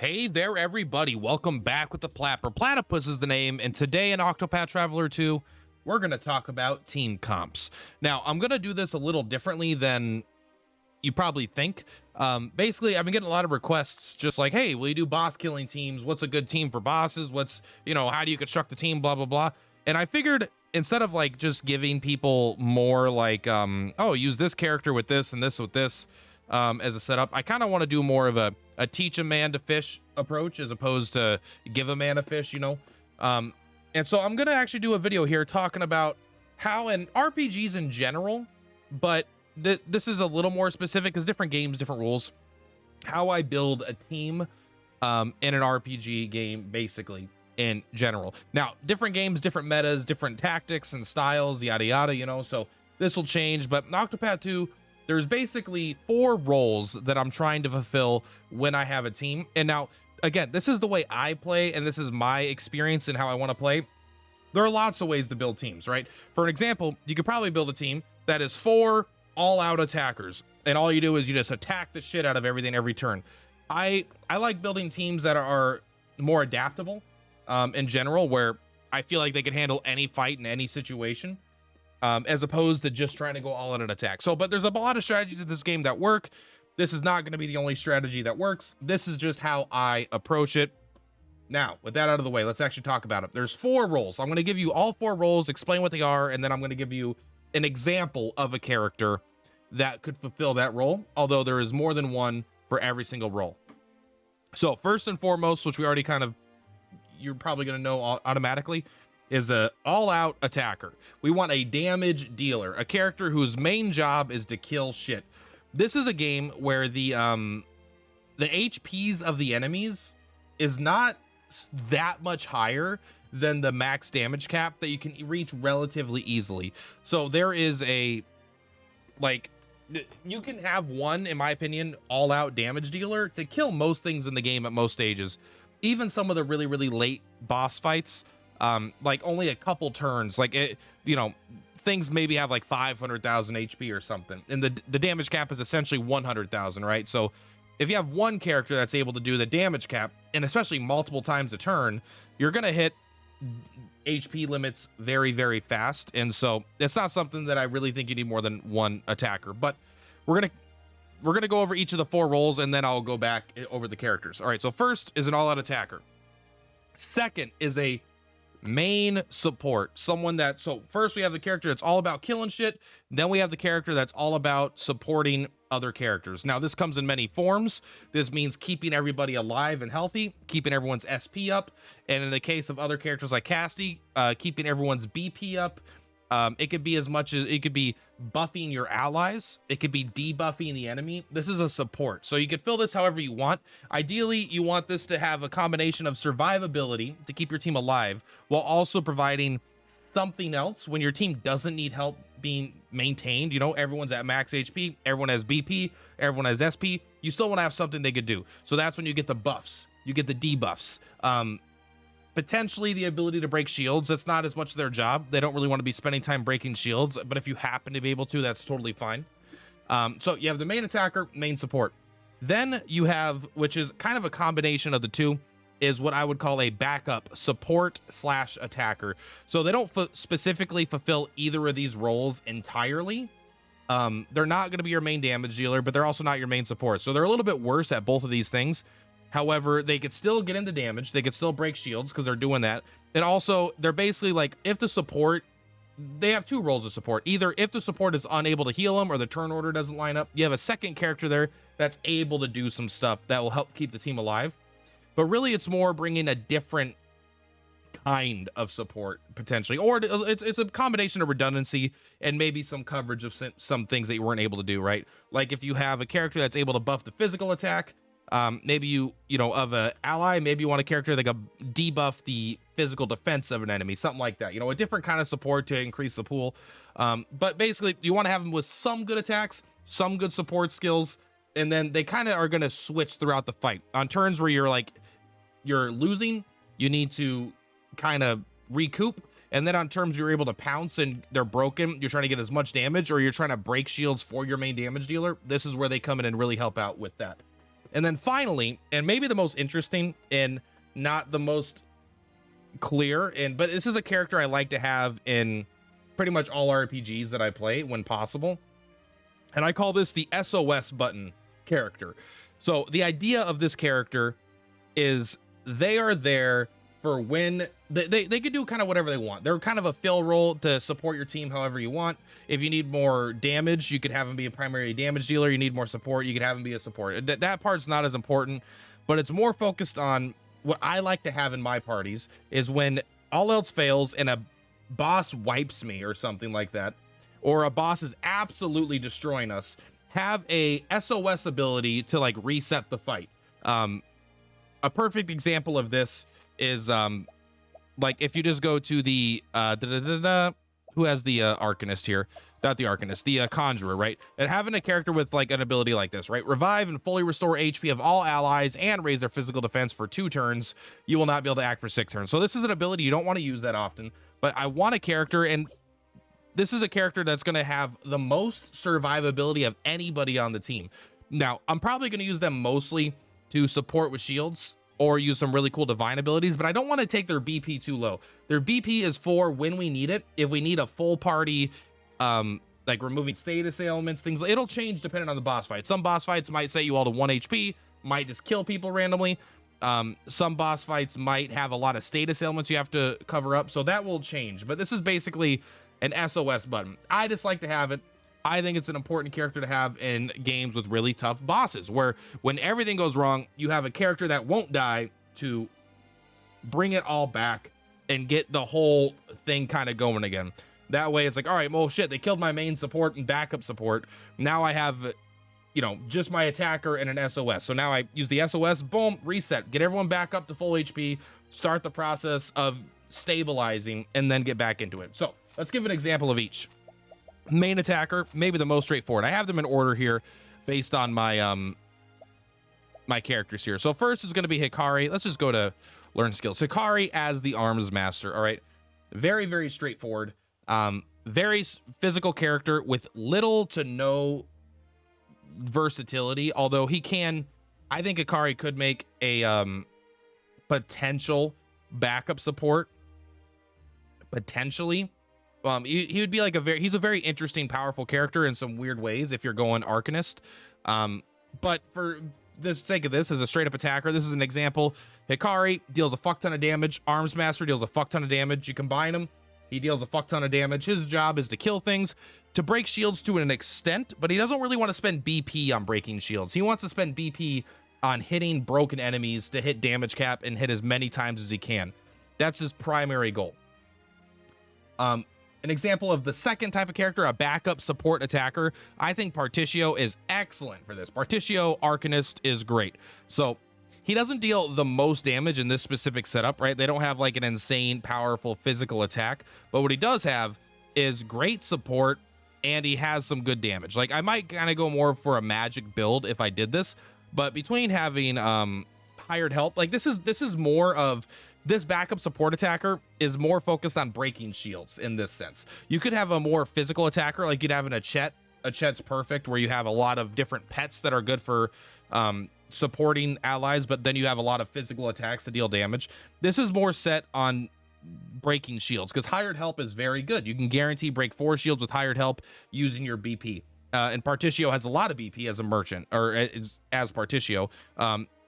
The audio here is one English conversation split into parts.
Hey there, everybody. Welcome back with the Purplatypus is the name, and today in Octopath Traveler 2, we're going to talk about team comps. Now, I'm going to do this a little differently than you probably think. Basically, I've been getting a lot of requests just like, hey, will you do boss killing teams? What's a good team for bosses? How do you construct the team? Blah, blah, blah. And I figured instead of like just giving people more like, oh, use this character with this and this with this as a setup, I kind of want to do more of a teach a man to fish approach as opposed to give a man a fish. And so I'm going to actually do a video here talking about how in RPGs in general, but this is a little more specific because different games, different rules, how I build a team in an RPG game, basically in general. Now, different games, different metas, different tactics and styles, yada, yada, so this will change. But in Octopath 2, there's basically 4 roles that I'm trying to fulfill when I have a team. And now, again, this is the way I play, and this is my experience and how I want to play. There are lots of ways to build teams, right? For an example, you could probably build a team that is 4 all-out attackers, and all you do is you just attack the shit out of everything every turn. I like building teams that are more adaptable in general, where I feel like they can handle any fight in any situation. As opposed to just trying to go all out an attack. But there's a lot of strategies in this game that work. This is not going to be the only strategy that works. This is just how I approach it. Now, with that out of the way, let's actually talk about it. There's 4 roles. I'm going to give you all 4 roles, explain what they are, and then I'm going to give you an example of a character that could fulfill that role, although there is more than one for every single role. So first and foremost, which we already you're probably going to know automatically, is a all-out attacker. We want a damage dealer, a character whose main job is to kill shit. This is a game where the HPs of the enemies is not that much higher than the max damage cap that you can reach relatively easily. So there is you can have one, in my opinion, all-out damage dealer to kill most things in the game at most stages. Even some of the really, really late boss fights, like only a couple turns, things maybe have like 500,000 HP or something, and the damage cap is essentially 100,000, right? So if you have one character that's able to do the damage cap, and especially multiple times a turn, you're gonna hit HP limits very, very fast. And so it's not something that I really think you need more than one attacker. But we're gonna go over each of the 4 roles, and then I'll go back over the characters. All right, so first is an all-out attacker. Second is a main support, so first we have the character that's all about killing shit, then we have the character that's all about supporting other characters. Now this comes in many forms. This means keeping everybody alive and healthy, keeping everyone's SP up, and in the case of other characters like Casty, keeping everyone's BP up. It could be buffing your allies, it could be debuffing the enemy. This is a support, so you could fill this however you want. Ideally, you want this to have a combination of survivability to keep your team alive while also providing something else when your team doesn't need help being maintained. Everyone's at max HP, everyone has BP, everyone has SP. You still want to have something they could do, so that's when you get the buffs, you get the debuffs. Potentially the ability to break shields. That's not as much their job. They don't really want to be spending time breaking shields, but if you happen to be able to, that's totally fine. So you have the main attacker, main support. Then you have, which is kind of a combination of the two, is what I would call a backup support / attacker. So they don't specifically fulfill either of these roles entirely. They're not going to be your main damage dealer, but they're also not your main support. So they're a little bit worse at both of these things. However, they could still get into damage. They could still break shields because they're doing that. And also, they're basically like, if the support, they have 2 roles of support. Either if the support is unable to heal them or the turn order doesn't line up, you have a second character there that's able to do some stuff that will help keep the team alive. But really, it's more bringing a different kind of support, potentially. Or it's a combination of redundancy and maybe some coverage of some things that you weren't able to do, right? Like if you have a character that's able to buff the physical attack, maybe of a ally, maybe you want a character that can debuff the physical defense of an enemy, something like that, a different kind of support to increase the pool. But basically you want to have them with some good attacks, some good support skills, and then they kind of are going to switch throughout the fight. On turns where you're losing, you need to kind of recoup, and then on turns you're able to pounce and they're broken, you're trying to get as much damage, or you're trying to break shields for your main damage dealer. This is where they come in and really help out with that. And then finally, and maybe the most interesting and not the most clear, but this is a character I like to have in pretty much all RPGs that I play when possible. And I call this the SOS button character. So the idea of this character is they are there for when they could do kind of whatever they want. They're kind of a fill role to support your team however you want. If you need more damage, you could have them be a primary damage dealer. You need more support, you could have them be a support. That part's not as important, but it's more focused on what I like to have in my parties is when all else fails and a boss wipes me or something like that, or a boss is absolutely destroying us, have a SOS ability to like reset the fight. A perfect example of this is like if you just go to the who has the Arcanist here? Not the Arcanist, the Conjurer, right? And having a character with like an ability like this, right? Revive and fully restore HP of all allies and raise their physical defense for 2 turns. You will not be able to act for 6 turns. So this is an ability you don't want to use that often, but I want a character, and this is a character that's going to have the most survivability of anybody on the team. Now, I'm probably going to use them mostly to support with shields or use some really cool divine abilities, but I don't want to take their BP too low. Their BP is for when we need it. If we need a full party, like removing status ailments, things, it'll change depending on the boss fight. Some boss fights might set you all to 1 HP, might just kill people randomly. Some boss fights might have a lot of status ailments you have to cover up, so that will change. But this is basically an SOS button. I just like to have it. I think it's an important character to have in games with really tough bosses, where when everything goes wrong, you have a character that won't die to bring it all back and get the whole thing kind of going again. That way it's like, all right, well, shit, they killed my main support and backup support. Now I have, you know, just my attacker and an SOS. So now I use the SOS, boom, reset, get everyone back up to full HP, start the process of stabilizing, and then get back into it. So let's give an example of each. Main attacker, maybe the most straightforward. I have them in order here based on my my characters here. So first is going to be Hikari. Let's just go to learn skills. Hikari as the arms master. All right, very, very straightforward. Very physical character with little to no versatility, although he can, I think Hikari could make a potential backup support, potentially. He would be like he's a very interesting, powerful character in some weird ways if you're going Arcanist. But for the sake of this, as a straight up attacker, this is an example. Hikari deals a fuck ton of damage. Arms Master deals a fuck ton of damage. You combine them, he deals a fuck ton of damage. His job is to kill things, to break shields to an extent, but he doesn't really want to spend BP on breaking shields. He wants to spend BP on hitting broken enemies to hit damage cap and hit as many times as he can. That's his primary goal. An example of the second type of character, a backup support attacker. I think Particio is excellent for this. Particio Arcanist is great. So he doesn't deal the most damage in this specific setup, right? They don't have like an insane, powerful physical attack, but what he does have is great support, and he has some good damage. Like I might kind of go more for a magic build if I did this, but between having hired help, like this is more of, this backup support attacker is more focused on breaking shields in this sense. You could have a more physical attacker, like you'd have an Achet. Achet's perfect, where you have a lot of different pets that are good for supporting allies, but then you have a lot of physical attacks to deal damage. This is more set on breaking shields, because hired help is very good. You can guarantee break 4 shields with hired help using your BP. And Particio has a lot of BP as a merchant, or as Particio.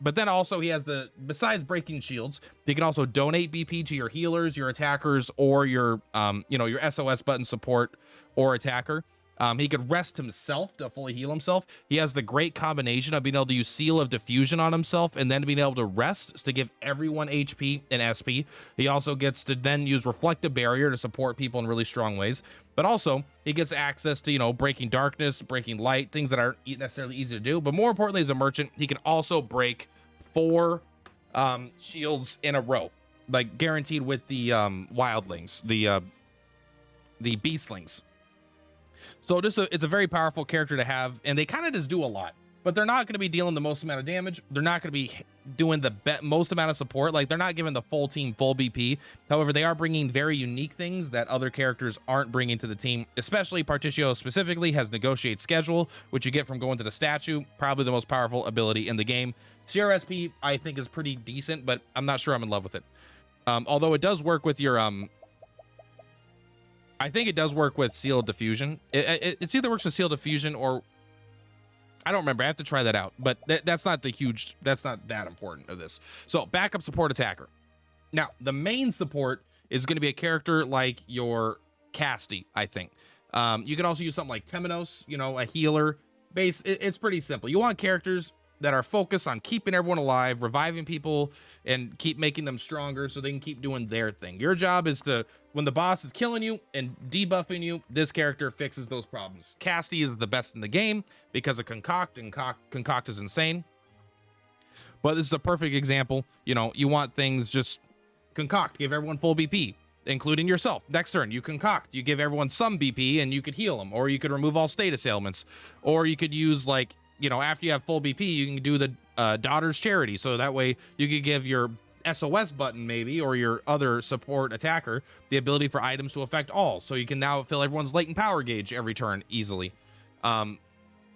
But then also he has besides breaking shields, you can also donate BP to your healers, your attackers, or your, your SOS button support or attacker. He could rest himself to fully heal himself. He has the great combination of being able to use Seal of Diffusion on himself and then being able to rest to give everyone HP and SP. He also gets to then use Reflective Barrier to support people in really strong ways. But also, he gets access to, breaking darkness, breaking light, things that aren't necessarily easy to do. But more importantly, as a merchant, he can also break 4 shields in a row, like guaranteed with the wildlings, the beastlings. So it's a very powerful character to have, and they kind of just do a lot. but they're not going to be dealing the most amount of damage. They're not going to be doing the most amount of support. Like, they're not giving the full team full BP. However, they are bringing very unique things that other characters aren't bringing to the team, especially Particio specifically has Negotiate Schedule, which you get from going to the statue, probably the most powerful ability in the game. CRSP, I think, is pretty decent, but I'm not sure I'm in love with it. Although it does work with your, I think it does work with Sealed Diffusion. It's either works with Sealed Diffusion or I don't remember. I have to try that out, but that's not that important of this. So backup support attacker. Now, the main support is going to be a character like your Casty, I think. You can also use something like Temenos, you know, a healer. It's pretty simple. You want characters that are focused on keeping everyone alive, reviving people, and keep making them stronger so they can keep doing their thing. Your job is to, when the boss is killing you and debuffing you, this character fixes those problems. Casty is the best in the game because of Concoct, and Concoct is insane. But this is a perfect example. You know, you want things just Concoct, give everyone full BP, including yourself. Next turn, you Concoct, you give everyone some BP and you could heal them, or you could remove all status ailments, or you could use, like, you know, after you have full BP, you can do the Daughter's Charity. So that way you could give your SOS button maybe, or your other support attacker, the ability for items to affect all. So you can now fill everyone's latent power gauge every turn easily. And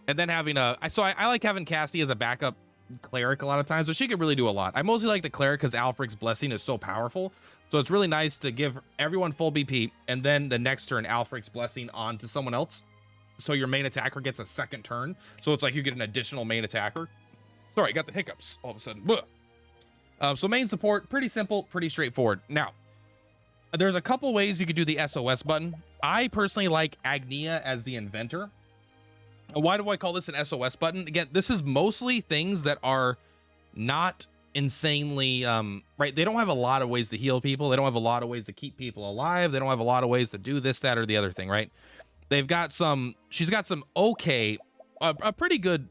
then having I like having Cassie as a backup cleric a lot of times, but she could really do a lot. I mostly like the cleric because Alfric's Blessing is so powerful. So it's really nice to give everyone full BP, and then the next turn, Alfric's Blessing on to someone else. So your main attacker gets a second turn. So it's like you get an additional main attacker. Sorry, I got the hiccups all of a sudden. So main support, pretty simple, pretty straightforward. Now, there's a couple ways you could do the SOS button. I personally like Agnia as the inventor. Why do I call this an SOS button? Again, this is mostly things that are not insanely, right? They don't have a lot of ways to heal people. They don't have a lot of ways to keep people alive. They don't have a lot of ways to do this, that, or the other thing, right? They've got some, she's got some a pretty good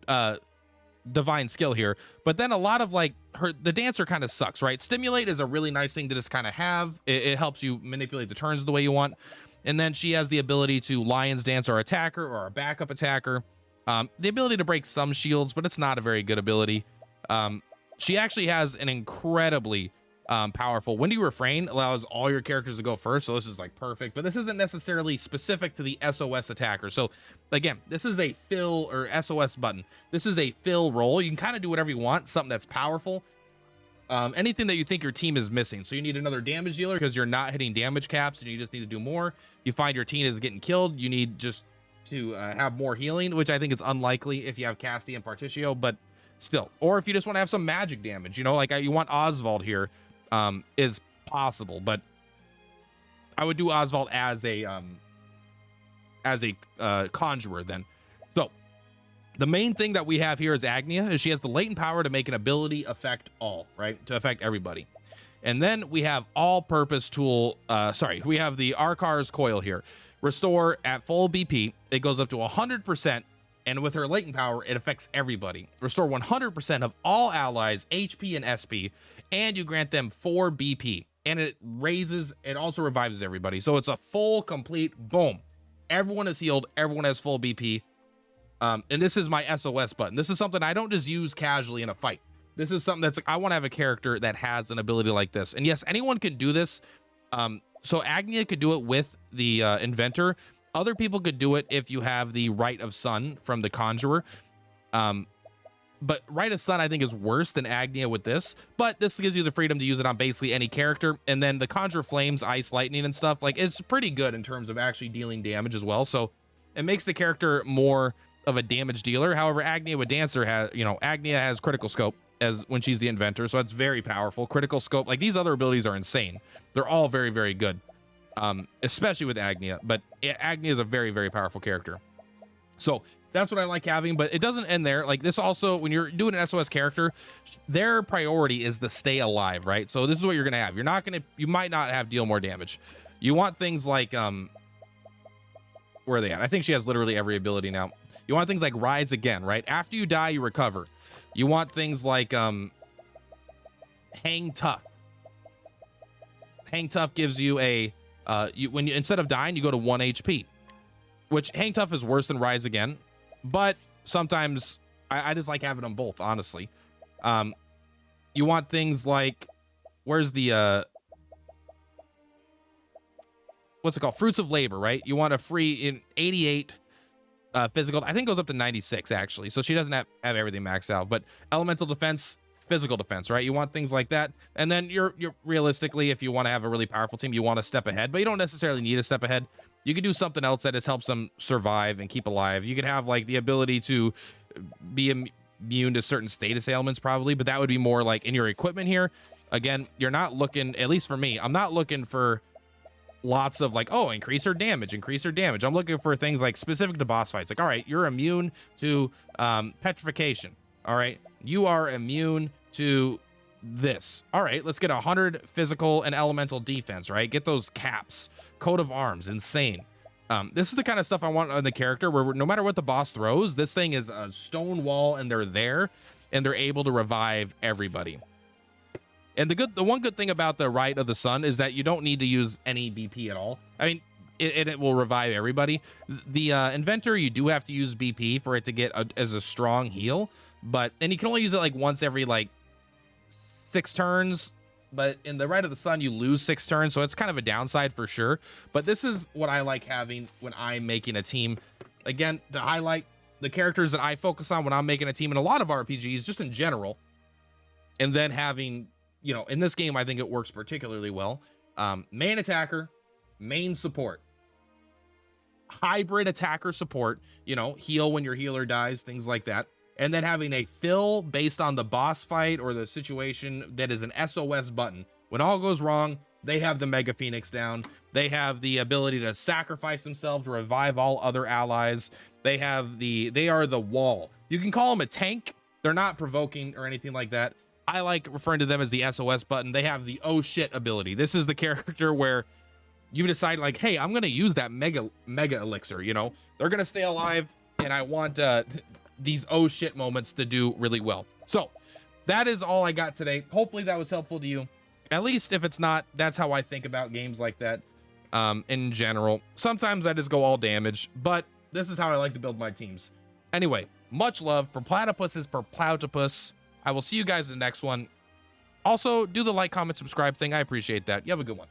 divine skill here, but then a lot of like the dancer kind of sucks, right? Stimulate is a really nice thing to just kind of have. It helps you manipulate the turns the way you want. And then she has the ability to Lion's Dance or attacker or a backup attacker. The ability to break some shields, but it's not a very good ability. She actually has an incredibly powerful Windy Refrain, allows all your characters to go first, so this is like perfect, but this isn't necessarily specific to the SOS attacker. So again, this is a fill or SOS button. This is a fill role. You can kind of do whatever you want, something that's powerful, anything that you think your team is missing. So you need another damage dealer because you're not hitting damage caps and you just need to do more. You find your team is getting killed, you need just to have more healing, which I think is unlikely if you have Casty and Particio, but still. Or if you just want to have some magic damage, you know, like you want Oswald here, is possible, but I would do Oswald as a conjurer then. So the main thing that we have here is Agnia, is she has the latent power to make an ability affect all, right? To affect everybody. And then we have all-purpose tool, we have the Arkar's Coil here. Restore at full BP, it goes up to 100%, and with her latent power, it affects everybody. Restore 100% of all allies, HP and SP, and you grant them 4 BP. And it also revives everybody. So it's a full, complete, boom. Everyone is healed, everyone has full BP. And this is my SOS button. This is something I don't just use casually in a fight. This is something that's like, I want to have a character that has an ability like this. And yes, anyone can do this. So Agnia could do it with the inventor. Other people could do it if you have the Rite of Sun from the Conjurer. But Rite of Sun, I think, is worse than Agnia with this. But this gives you the freedom to use it on basically any character. And then the Conjure Flames, Ice, Lightning, and stuff, like, it's pretty good in terms of actually dealing damage as well. So it makes the character more of a damage dealer. However, Agnia with Dancer has, you know, Agnia has Critical Scope as when she's the inventor. So it's very powerful. Critical Scope, like, these other abilities are insane. They're all very, very good. Especially with Agnia, but Agnia is a very, very powerful character. So that's what I like having, but it doesn't end there. Like, this also, when you're doing an SOS character, their priority is to stay alive, right? So this is what you're going to have. You might not have deal more damage. You want things like, where are they at? I think she has literally every ability now. You want things like Rise Again, right? After you die, you recover. You want things like, Hang Tough. Hang Tough gives you a, instead of dying, you go to 1 HP, which Hang Tough is worse than Rise Again, but sometimes I just like having them both, honestly. Um, you want things like, where's the what's it called? Fruits of labor, right? You want a free in 88 physical. I think it goes up to 96 actually. So she doesn't have everything maxed out, but elemental defense, physical defense, right? You want things like that. And then you're realistically, if you want to have a really powerful team, you want to step ahead, but you don't necessarily need a step ahead. You could do something else that just helps them survive and keep alive. You could have like the ability to be immune to certain status ailments probably, but that would be more like in your equipment here. Again, you're not looking, at least for me, I'm not looking for lots of like, oh, increase her damage. I'm looking for things like specific to boss fights. Like, all right, you're immune to petrification. All right, you are immune to this. All right, let's get 100 physical and elemental defense, right? Get those caps, coat of arms, insane. This is the kind of stuff I want on the character where no matter what the boss throws, this thing is a stone wall and they're there and they're able to revive everybody. And the one good thing about the Rite of the Sun is that you don't need to use any BP at all. I mean, it will revive everybody. The Inventor, you do have to use BP for it to get as a strong heal, and you can only use it like once every like 6 turns. But in the Rite of the Sun, you lose 6 turns, so it's kind of a downside for sure. But this is what I like having when I'm making a team. Again, to highlight the characters that I focus on when I'm making a team in a lot of RPGs, just in general. And then having, you know, in this game, I think it works particularly well. Main attacker, main support. Hybrid attacker support, you know, heal when your healer dies, things like that. And then having a fill based on the boss fight or the situation that is an SOS button. When all goes wrong, they have the Mega Phoenix down. They have the ability to sacrifice themselves to revive all other allies. They are the wall. You can call them a tank. They're not provoking or anything like that. I like referring to them as the SOS button. They have the oh shit ability. This is the character where you decide like, hey, I'm going to use that mega elixir, you know, they're going to stay alive. And I want, these oh shit moments to do really well. So that is all I got today. Hopefully that was helpful to you. At least if it's not, that's how I think about games like that in general. Sometimes I just go all damage, but this is how I like to build my teams. Anyway, much love. Purplatypus is Purplatypus. I will see you guys in the next one. Also, do the like, comment, subscribe thing. I appreciate that. You have a good one.